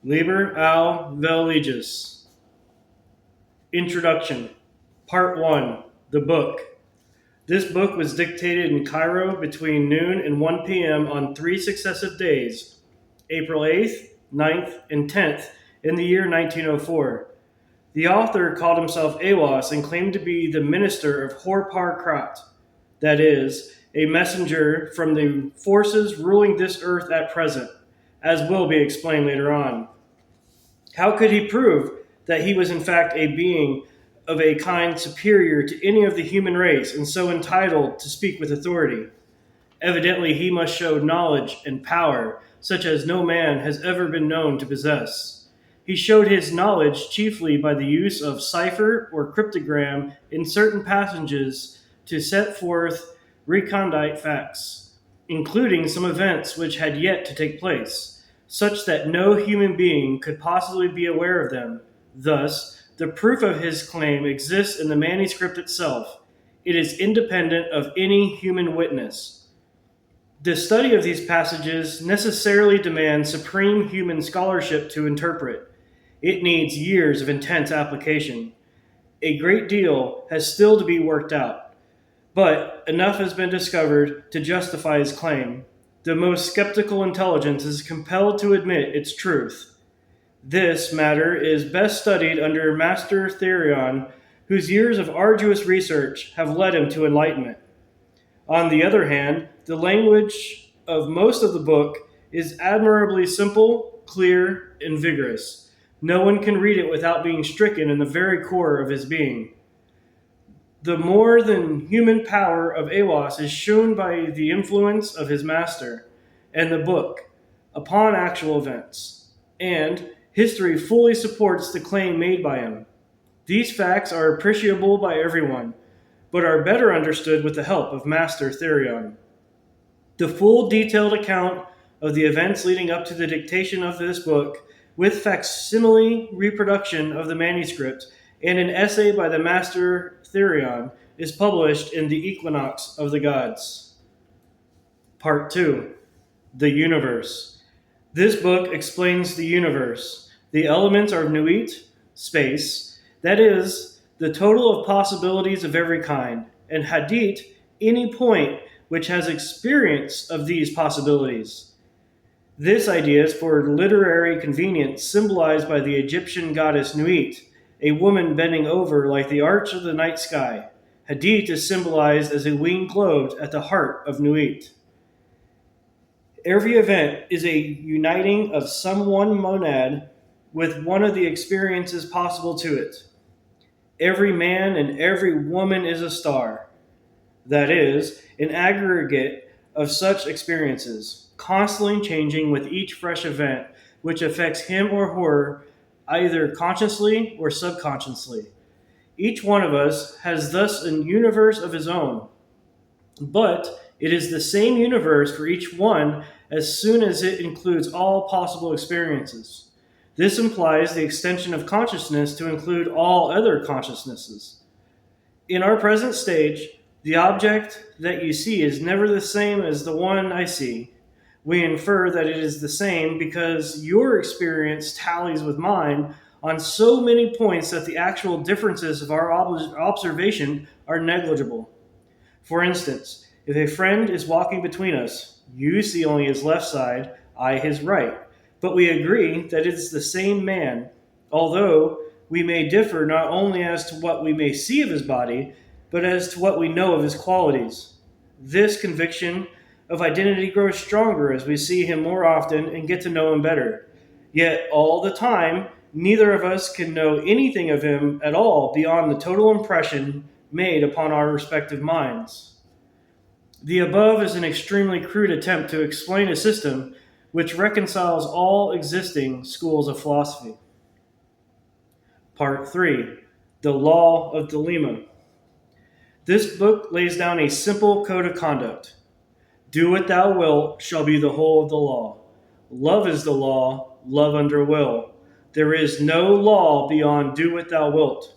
Liber al Veliges. Introduction. Part 1. The Book. This book was dictated in Cairo between noon and 1 p.m. on 3 successive days, April 8th, 9th, and 10th, in the year 1904. The author called himself Awas and claimed to be the minister of Horpar Krat, that is, a messenger from the forces ruling this earth at present, as will be explained later on. How could he prove that he was in fact a being of a kind superior to any of the human race and so entitled to speak with authority? Evidently, he must show knowledge and power such as no man has ever been known to possess. He showed his knowledge chiefly by the use of cipher or cryptogram in certain passages to set forth recondite facts, including some events which had yet to take place, such that no human being could possibly be aware of them. Thus, the proof of his claim exists in the manuscript itself. It is independent of any human witness. The study of these passages necessarily demands supreme human scholarship to interpret. It needs years of intense application. A great deal has still to be worked out, but enough has been discovered to justify his claim. The most skeptical intelligence is compelled to admit its truth. This matter is best studied under Master Therion, whose years of arduous research have led him to enlightenment. On the other hand, the language of most of the book is admirably simple, clear, and vigorous. No one can read it without being stricken in the very core of his being. The more than human power of Awas is shown by the influence of his master and the book upon actual events, and history fully supports the claim made by him. These facts are appreciable by everyone, but are better understood with the help of Master Therion. The full detailed account of the events leading up to the dictation of this book, with facsimile reproduction of the manuscript, and an essay by the Master Therion, is published in the Equinox of the Gods. Part 2. The Universe. This book explains the universe. The elements are Nuit, space, that is, the total of possibilities of every kind, and Hadit, any point which has experience of these possibilities. This idea is for literary convenience symbolized by the Egyptian goddess Nuit, a woman bending over like the arch of the night sky. Hadit is symbolized as a winged globe at the heart of Nuit. Every event is a uniting of some one monad with one of the experiences possible to it. Every man and every woman is a star. That is, an aggregate of such experiences, constantly changing with each fresh event, which affects him or her either consciously or subconsciously. Each one of us has thus a universe of his own, but it is the same universe for each one as soon as it includes all possible experiences. This implies the extension of consciousness to include all other consciousnesses. In our present stage, the object that you see is never the same as the one I see. We infer that it is the same because your experience tallies with mine on so many points that the actual differences of our observation are negligible. For instance, if a friend is walking between us, you see only his left side, I his right. But we agree that it is the same man, although we may differ not only as to what we may see of his body, but as to what we know of his qualities. This conviction of identity grows stronger as we see him more often and get to know him better. Yet all the time, neither of us can know anything of him at all beyond the total impression made upon our respective minds. The above is an extremely crude attempt to explain a system which reconciles all existing schools of philosophy. Part 3. The Law of Dilemma. This book lays down a simple code of conduct. Do what thou wilt shall be the whole of the law. Love is the law, love under will. There is no law beyond do what thou wilt.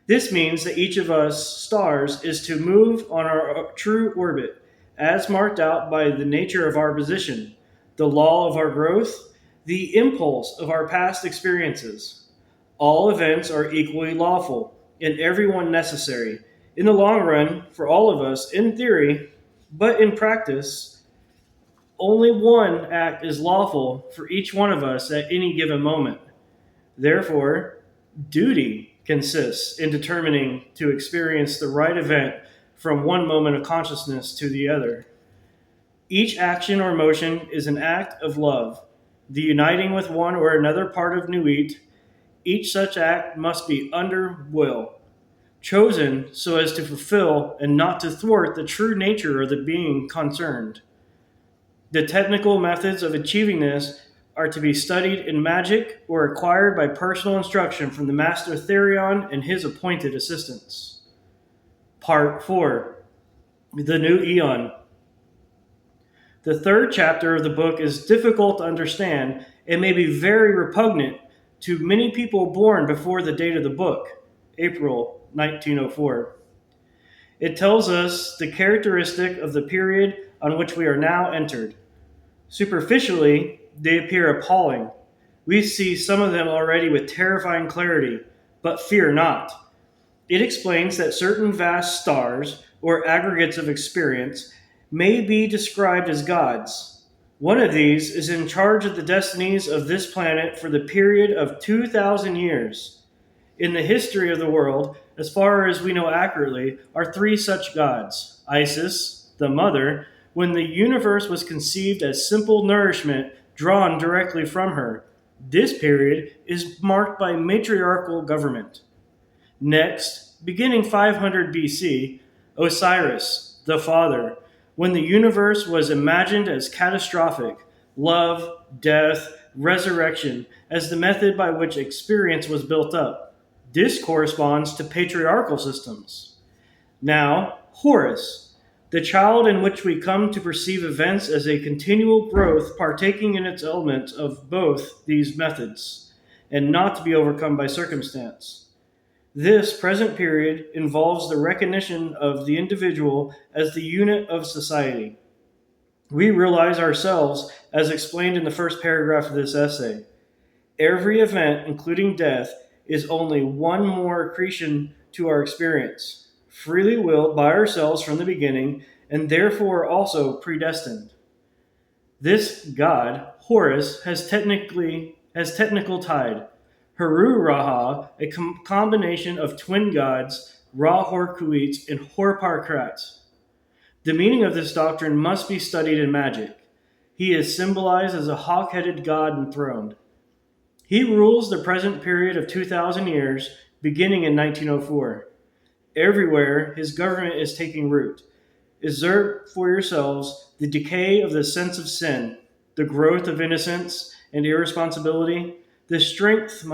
This means that each of us stars is to move on our true orbit, as marked out by the nature of our position, the law of our growth, the impulse of our past experiences. All events are equally lawful, and every one necessary. In the long run, for all of us, in theory, but in practice, only one act is lawful for each one of us at any given moment. Therefore, duty consists in determining to experience the right event from one moment of consciousness to the other. Each action or motion is an act of love, the uniting with one or another part of Nuit. Each such act must be under will, chosen so as to fulfill and not to thwart the true nature of the being concerned. The technical methods of achieving this are to be studied in magic or acquired by personal instruction from the Master Therion and his appointed assistants. Part 4. The New Eon. The third chapter of the book is difficult to understand and may be very repugnant to many people born before the date of the book, April 1904. It tells us the characteristic of the period on which we are now entered. Superficially, they appear appalling. We see some of them already with terrifying clarity, but fear not. It explains that certain vast stars, or aggregates of experience, may be described as gods. One of these is in charge of the destinies of this planet for the period of 2,000 years. In the history of the world, as far as we know accurately, are three such gods: Isis, the mother, when the universe was conceived as simple nourishment drawn directly from her. This period is marked by matriarchal government. Next, beginning 500 BC, Osiris, the father, when the universe was imagined as catastrophic, love, death, resurrection as the method by which experience was built up. This corresponds to patriarchal systems. Now, Horus, the child in which we come to perceive events as a continual growth partaking in its elements of both these methods, and not to be overcome by circumstance. This present period involves the recognition of the individual as the unit of society. We realize ourselves, as explained in the first paragraph of this essay. Every event, including death, is only one more accretion to our experience, freely willed by ourselves from the beginning, and therefore also predestined. This god, Horus, has technical tide. Heru Raha, a combination of twin gods, Ra Horkuit and Horparkrat. The meaning of this doctrine must be studied in magic. He is symbolized as a hawk-headed god enthroned. He rules the present period of 2,000 years, beginning in 1904. Everywhere, his government is taking root. Observe for yourselves the decay of the sense of sin, the growth of innocence and irresponsibility, the strange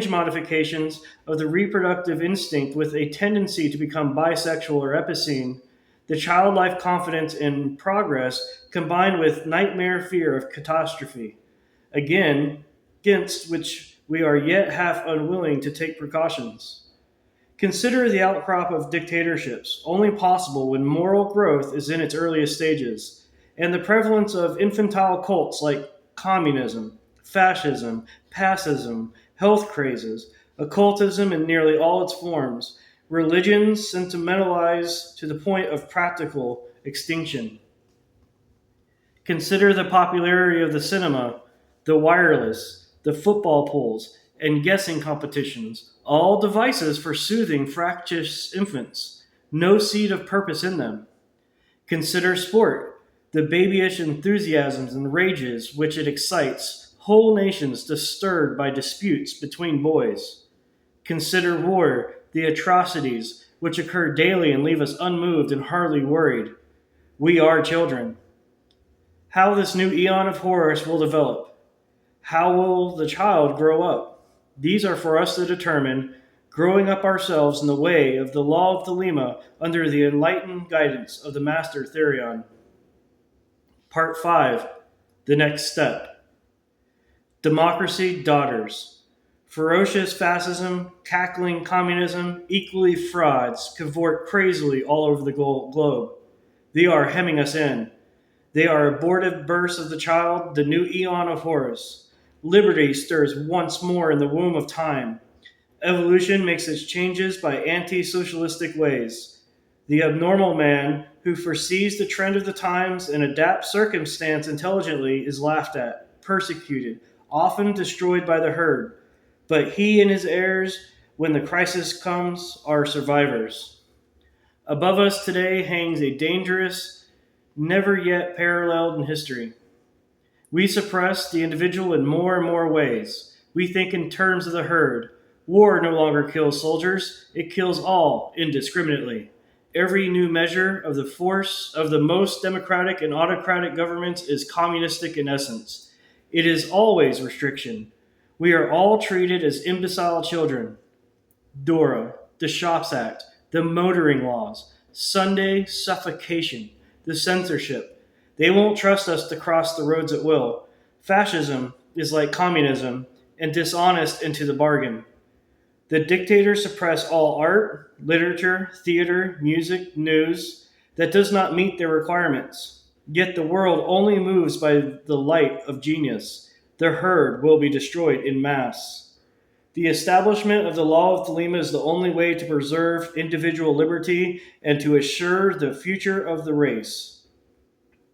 modifications of the reproductive instinct with a tendency to become bisexual or epicene, the childlike confidence in progress combined with nightmare fear of catastrophe, again, against which we are yet half unwilling to take precautions. Consider the outcrop of dictatorships, only possible when moral growth is in its earliest stages, and the prevalence of infantile cults like communism, fascism, pacifism, health crazes, occultism in nearly all its forms, religions sentimentalized to the point of practical extinction. Consider the popularity of the cinema, the wireless, the football pools, and guessing competitions, all devices for soothing fractious infants, no seed of purpose in them. Consider sport, the babyish enthusiasms and rages which it excites, whole nations disturbed by disputes between boys. Consider war, the atrocities which occur daily and leave us unmoved and hardly worried. We are children. How this new eon of Horus will develop. How will the child grow up? These are for us to determine, growing up ourselves in the way of the law of Thelema under the enlightened guidance of the Master Therion. Part 5. The next step. Democracy daughters. Ferocious fascism, cackling communism, equally frauds, cavort crazily all over the globe. They are hemming us in. They are abortive births of the child, the new eon of Horus. Liberty stirs once more in the womb of time. Evolution makes its changes by anti-socialistic ways. The abnormal man, who foresees the trend of the times and adapts circumstance intelligently, is laughed at, persecuted, often destroyed by the herd. But he and his heirs, when the crisis comes, are survivors. Above us today hangs a dangerous, never yet paralleled in history. We suppress the individual in more and more ways. We think in terms of the herd. War no longer kills soldiers, it kills all indiscriminately. Every new measure of the force of the most democratic and autocratic governments is communistic in essence. It is always restriction. We are all treated as imbecile children. DORA, the Shops Act, the motoring laws, Sunday suffocation, the censorship. They won't trust us to cross the roads at will. Fascism is like communism and dishonest into the bargain. The dictators suppress all art, literature, theater, music, news that does not meet their requirements. Yet the world only moves by the light of genius. The herd will be destroyed in mass. The establishment of the law of Thelema is the only way to preserve individual liberty and to assure the future of the race.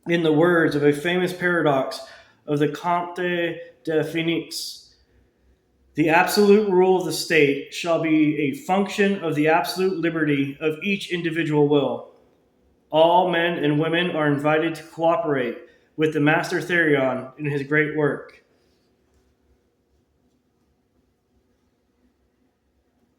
In the words of a famous paradox of the Comte de Phoenix, the absolute rule of the state shall be a function of the absolute liberty of each individual will. All men and women are invited to cooperate with the Master Therion in his great work.